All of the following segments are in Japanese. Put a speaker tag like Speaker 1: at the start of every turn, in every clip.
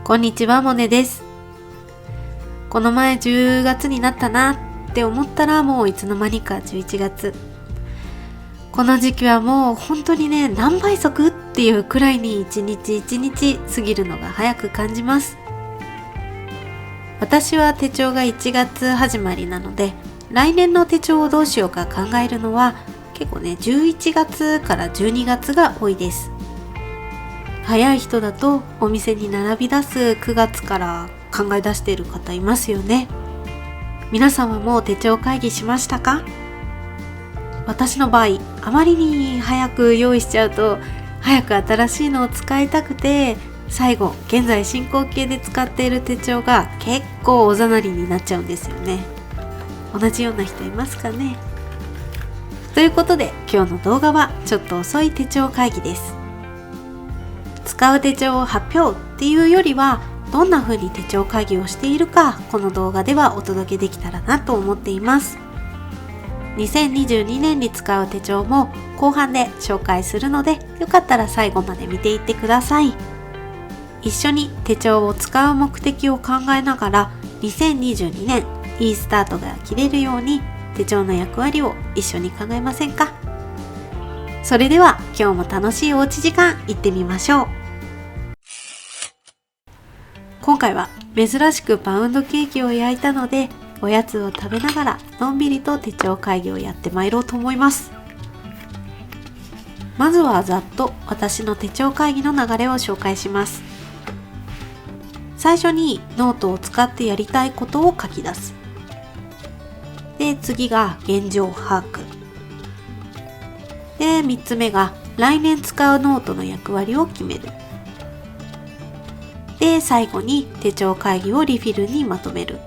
Speaker 1: こんにちは、モネです。この前10月になったなって思ったらもういつの間にか11月。この時期はもう本当にね、何倍速っていうくらいに一日一日過ぎるのが早く感じます。私は手帳が1月始まりなので、来年の手帳をどうしようか考えるのは結構ね、11月から12月が多いです。早い人だとお店に並び出す9月から考え出している方いますよね。皆さんはもう手帳会議しましたか？私の場合、あまりに早く用意しちゃうと早く新しいのを使いたくて、最後現在進行形で使っている手帳が結構おざなりになっちゃうんですよね。同じような人いますかね？ということで今日の動画はちょっと遅い手帳会議です。使う手帳を発表っていうよりは、どんな風に手帳会議をしているか、この動画ではお届けできたらなと思っています。2022年に使う手帳も後半で紹介するので、よかったら最後まで見ていってください。一緒に手帳を使う目的を考えながら、2022年いいスタートが切れるように手帳の役割を一緒に考えませんか？それでは今日も楽しいおうち時間行ってみましょう。今回は珍しくパウンドケーキを焼いたので、おやつを食べながらのんびりと手帳会議をやってまいろうと思います。まずはざっと私の手帳会議の流れを紹介します。最初にノートを使ってやりたいことを書き出す。で、次が現状把握。で、3つ目が来年使うノートの役割を決める。で、最後に手帳会議をリフィルにまとめる。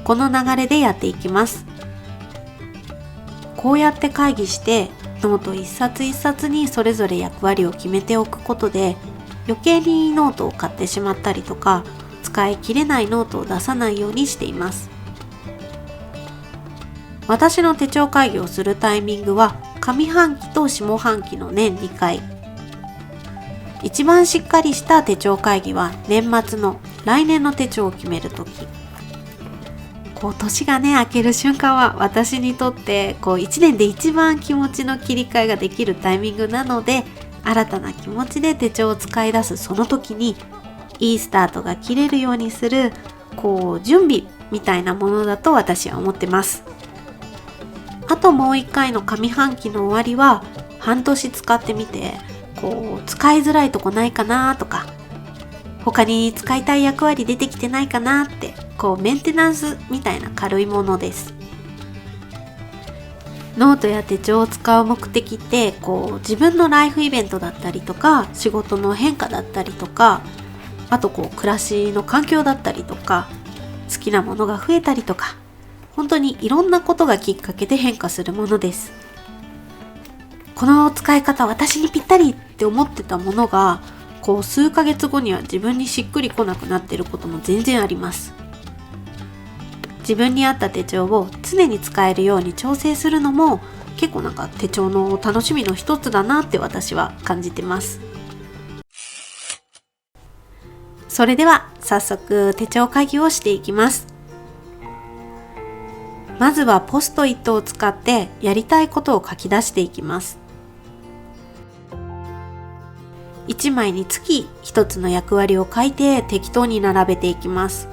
Speaker 1: この流れでやっていきます。こうやって会議してノート一冊一冊にそれぞれ役割を決めておくことで、余計にノートを買ってしまったりとか、使い切れないノートを出さないようにしています。私の手帳会議をするタイミングは上半期と下半期の年2回。一番しっかりした手帳会議は年末の来年の手帳を決めるとき。年がね、明ける瞬間は私にとって1年で一番気持ちの切り替えができるタイミングなので、新たな気持ちで手帳を使い出すその時にいいスタートが切れるようにする準備みたいなものだと私は思ってます。あともう一回の上半期の終わりは半年使ってみて、使いづらいとこないかなとか、他に使いたい役割出てきてないかなって、メンテナンスみたいな軽いものです。ノートや手帳を使う目的って、自分のライフイベントだったりとか、仕事の変化だったりとか、あと暮らしの環境だったりとか、好きなものが増えたりとか、本当にいろんなことがきっかけで変化するものです。この使い方私にぴったりって思ってたものが、数ヶ月後には自分にしっくりこなくなっていることも全然あります。自分に合った手帳を常に使えるように調整するのも結構手帳の楽しみの一つだなって私は感じてます。それでは早速手帳会議をしていきます。まずはポストイットを使ってやりたいことを書き出していきます。1枚につき1つの役割を書いて適当に並べていきます。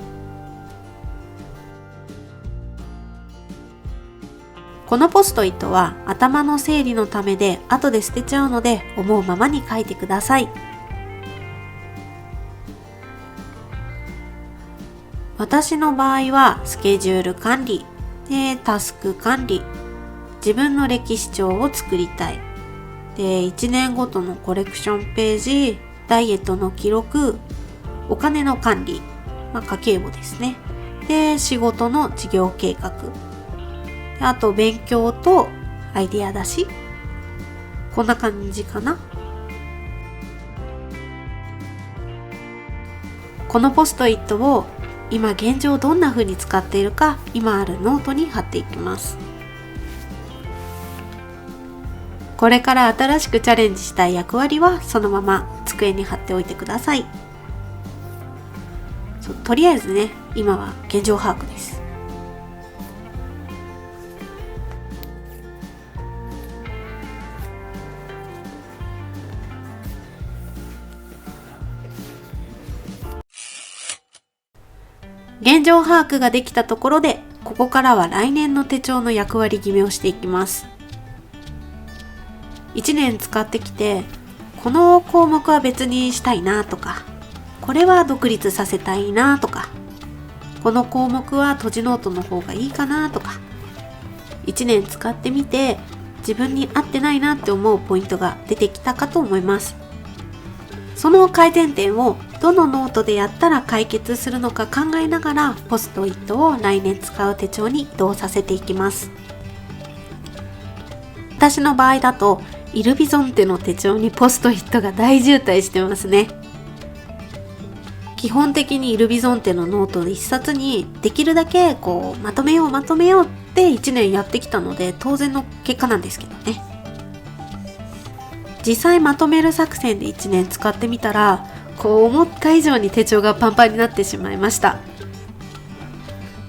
Speaker 1: このポストイットは頭の整理のためで後で捨てちゃうので、思うままに書いてください。私の場合はスケジュール管理で、タスク管理、自分の歴史帳を作りたいで、1年ごとのコレクションページ、ダイエットの記録、お金の管理、家計簿ですね。で、仕事の事業計画、あと勉強とアイデア出し、こんな感じかな。このポストイットを今現状どんな風に使っているか、今あるノートに貼っていきます。これから新しくチャレンジしたい役割はそのまま机に貼っておいてください。とりあえずね、今は現状把握です。現状把握ができたところで、ここからは来年の手帳の役割決めをしていきます。1年使ってきて、この項目は別にしたいなとか、これは独立させたいなとか、この項目は閉じノートの方がいいかなとか、1年使ってみて自分に合ってないなって思うポイントが出てきたかと思います。その改善点をどのノートでやったら解決するのか考えながら、ポストイットを来年使う手帳に移動させていきます。私の場合だとイルビゾンテの手帳にポストイットが大渋滞してますね。基本的にイルビゾンテのノート1冊にできるだけまとめようって1年やってきたので、当然の結果なんですけどね。実際まとめる作戦で1年使ってみたら、思った以上に手帳がパンパンになってしまいました。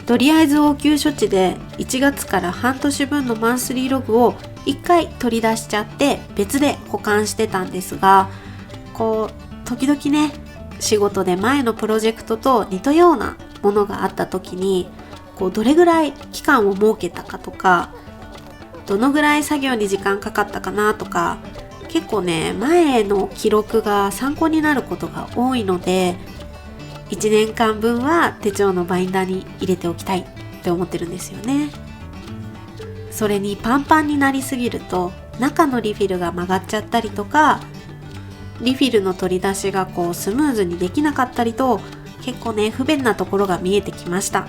Speaker 1: とりあえず応急処置で1月から半年分のマンスリーログを1回取り出しちゃって別で保管してたんですが、時々ね、仕事で前のプロジェクトと似たようなものがあった時に、どれぐらい期間を設けたかとか、どのぐらい作業に時間かかったかなとか、結構ね、前の記録が参考になることが多いので、1年間分は手帳のバインダーに入れておきたいって思ってるんですよね。それにパンパンになりすぎると中のリフィルが曲がっちゃったりとか、リフィルの取り出しがスムーズにできなかったりと、結構ね、不便なところが見えてきました。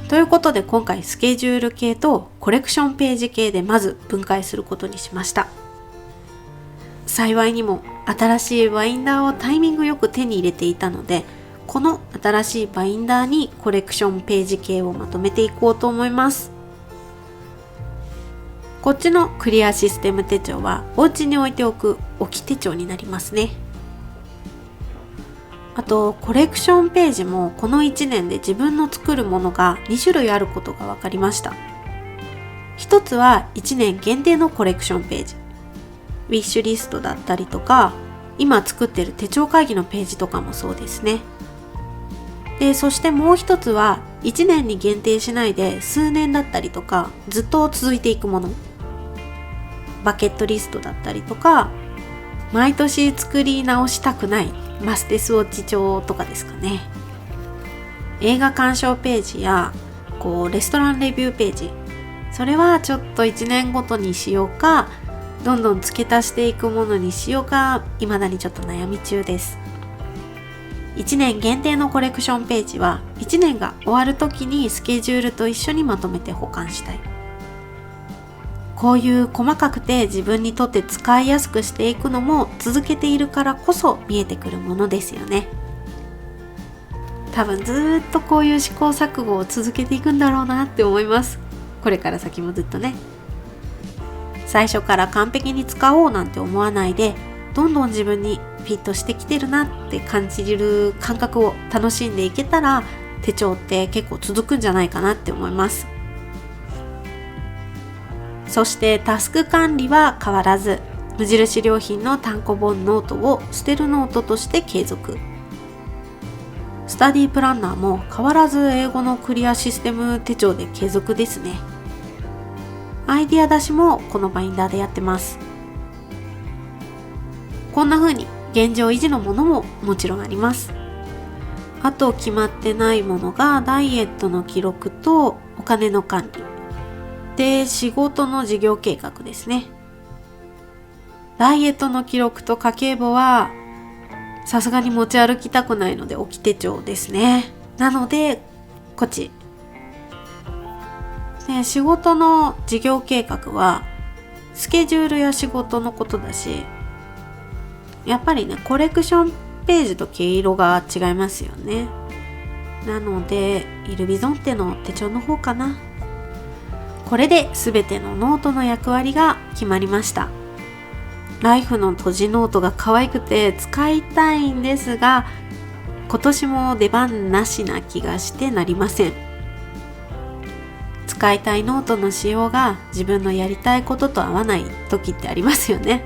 Speaker 1: ということで今回スケジュール系とコレクションページ系でまず分解することにしました。幸いにも新しいバインダーをタイミングよく手に入れていたので、この新しいバインダーにコレクションページ系をまとめていこうと思います。こっちのクリアシステム手帳はお家に置いておく置き手帳になりますね。あとコレクションページもこの1年で自分の作るものが2種類あることが分かりました。一つは1年限定のコレクションページ、ウィッシュリストだったりとか、今作ってる手帳会議のページとかもそうですね。で、そしてもう一つは1年に限定しないで数年だったりとかずっと続いていくもの、バケットリストだったりとか、毎年作り直したくないマステスウォッチ帳とかですかね。映画鑑賞ページやレストランレビューページ、それはちょっと1年ごとにしようか、どんどん付け足していくものにしようか、未だにちょっと悩み中です。1年限定のコレクションページは1年が終わる時にスケジュールと一緒にまとめて保管したい。こういう細かくて自分にとって使いやすくしていくのも続けているからこそ見えてくるものですよね。多分ずっとこういう試行錯誤を続けていくんだろうなって思います。これから先もずっとね。最初から完璧に使おうなんて思わないで、どんどん自分にフィットしてきてるなって感じる感覚を楽しんでいけたら、手帳って結構続くんじゃないかなって思います。そしてタスク管理は変わらず、無印良品の単行本ノートを捨てるノートとして継続。スタディプランナーも変わらず英語のクリアシステム手帳で継続ですね。アイディア出しもこのバインダーでやってます。こんな風に現状維持のものももちろんあります。あと決まってないものがダイエットの記録とお金の管理で、仕事の事業計画ですね。ダイエットの記録と家計簿はさすがに持ち歩きたくないので置き手帳ですね。なのでこっちで、仕事の事業計画はスケジュールや仕事のことだし、やっぱりね、コレクションページと毛色が違いますよね。なのでイルビゾンテの手帳の方かな。これで全てのノートの役割が決まりました。ライフの閉じノートが可愛くて使いたいんですが、今年も出番なしな気がしてなりません。使いたいノートの仕様が自分のやりたいことと合わない時ってありますよね。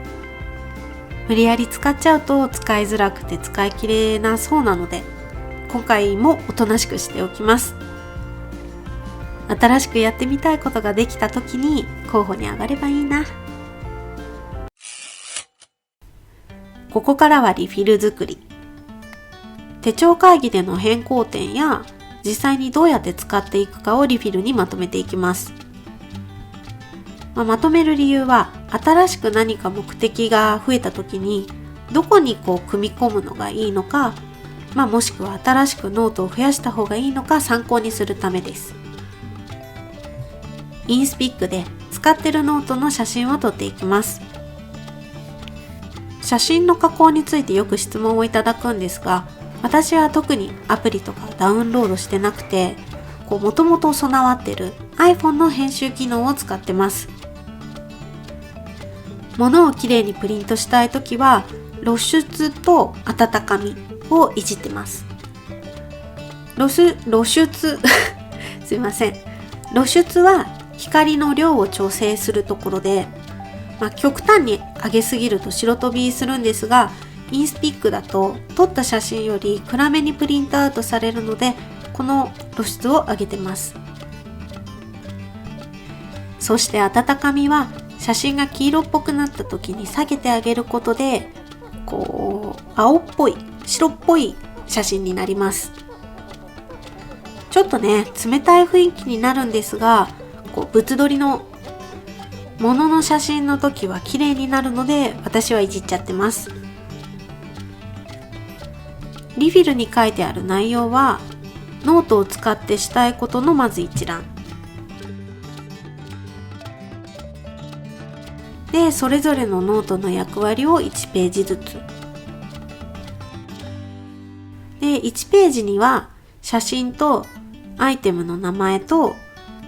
Speaker 1: 無理やり使っちゃうと使いづらくて使い切れなそうなので、今回もおとなしくしておきます。新しくやってみたいことができた時に候補に上がればいいな。ここからはリフィル作り。手帳会議での変更点や実際にどうやって使っていくかをリフィルにまとめていきます。まとめる理由は、新しく何か目的が増えた時にどこに組み込むのがいいのか、もしくは新しくノートを増やした方がいいのか参考にするためです。インスピックで使ってるノートの写真を撮っていきます。写真の加工についてよく質問をいただくんですが、私は特にアプリとかダウンロードしてなくて、もともと備わってる iPhone の編集機能を使ってます。物をきれいにプリントしたいときは露出と温かみをいじってます。露出すいません。露出は光の量を調整するところで、極端に上げすぎると白飛びするんですが、インスピックだと撮った写真より暗めにプリントアウトされるので、この露出を上げてます。そして温かみは写真が黄色っぽくなった時に下げてあげることで、青っぽい白っぽい写真になります。ちょっとね、冷たい雰囲気になるんですが、物撮りのものの写真の時は綺麗になるので、私はいじっちゃってます。リフィルに書いてある内容は、ノートを使ってしたいことのまず一覧で、それぞれのノートの役割を1ページずつで、1ページには写真とアイテムの名前と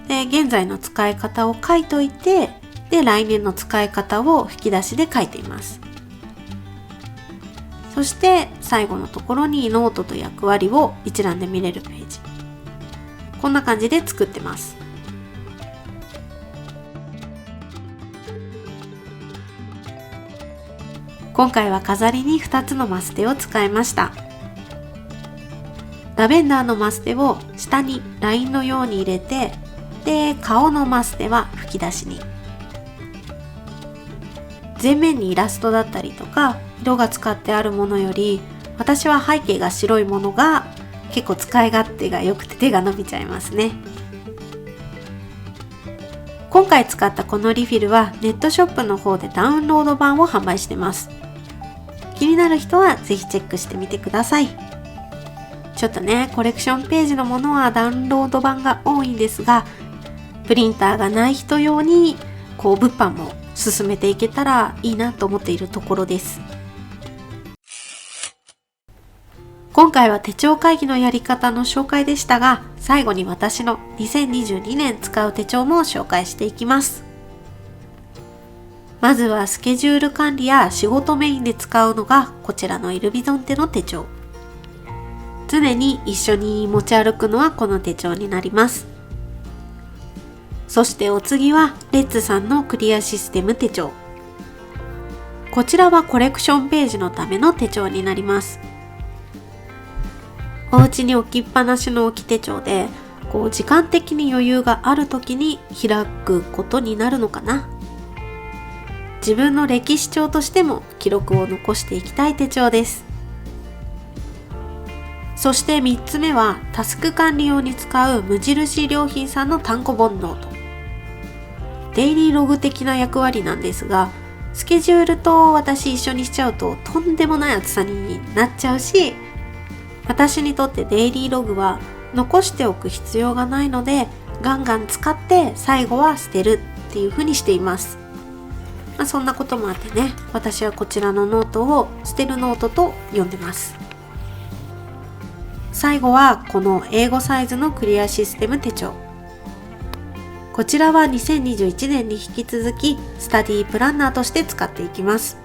Speaker 1: で現在の使い方を書いといて、で来年の使い方を引き出しで書いています。そして最後のところにノートと役割を一覧で見れるページ、こんな感じで作ってます。今回は飾りに2つのマステを使いました。ラベンダーのマステを下にラインのように入れて、で顔のマステは吹き出しに、前面にイラストだったりとか色が使ってあるものより、私は背景が白いものが結構使い勝手が良くて手が伸びちゃいますね。今回使ったこのリフィルはネットショップの方でダウンロード版を販売してます。気になる人はぜひチェックしてみてください。ちょっとね、コレクションページのものはダウンロード版が多いんですが、プリンターがない人用に物販も進めていけたらいいなと思っているところです。今回は手帳会議のやり方の紹介でしたが、最後に私の2022年使う手帳も紹介していきます。まずはスケジュール管理や仕事メインで使うのがこちらのイルビゾンテの手帳。常に一緒に持ち歩くのはこの手帳になります。そしてお次はレッツさんのクリアシステム手帳。こちらはコレクションページのための手帳になります。お家に置きっぱなしの置き手帳で、時間的に余裕がある時に開くことになるのかな。自分の歴史帳としても記録を残していきたい手帳です。そして3つ目はタスク管理用に使う無印良品さんの単行本ノート。デイリーログ的な役割なんですが、スケジュールと私一緒にしちゃうととんでもない厚さになっちゃうし、私にとってデイリーログは残しておく必要がないので、ガンガン使って最後は捨てるっていう風にしています。そんなこともあってね、私はこちらのノートを捨てるノートと呼んでます。最後はこの英語サイズのクリアシステム手帳。こちらは2021年に引き続きスタディプランナーとして使っていきます。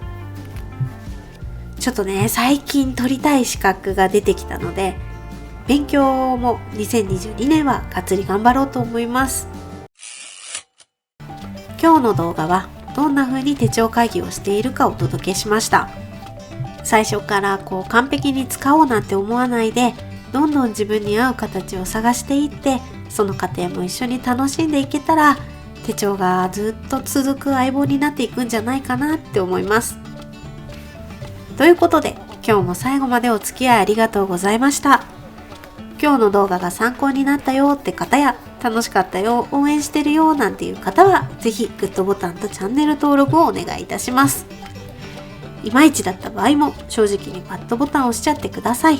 Speaker 1: ちょっとね、最近取りたい資格が出てきたので、勉強も2022年はがっつり頑張ろうと思います。今日の動画はどんな風に手帳会議をしているかお届けしました。最初から完璧に使おうなんて思わないで、どんどん自分に合う形を探していって、その過程も一緒に楽しんでいけたら、手帳がずっと続く相棒になっていくんじゃないかなって思います。ということで、今日も最後までお付き合いありがとうございました。今日の動画が参考になったよって方や、楽しかったよ、応援してるよなんていう方は、ぜひグッドボタンとチャンネル登録をお願いいたします。いまいちだった場合も正直にバッドボタンを押しちゃってください。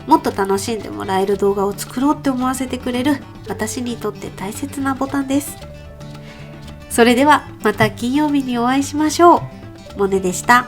Speaker 1: もっと楽しんでもらえる動画を作ろうって思わせてくれる私にとって大切なボタンです。それではまた金曜日にお会いしましょう。モネでした。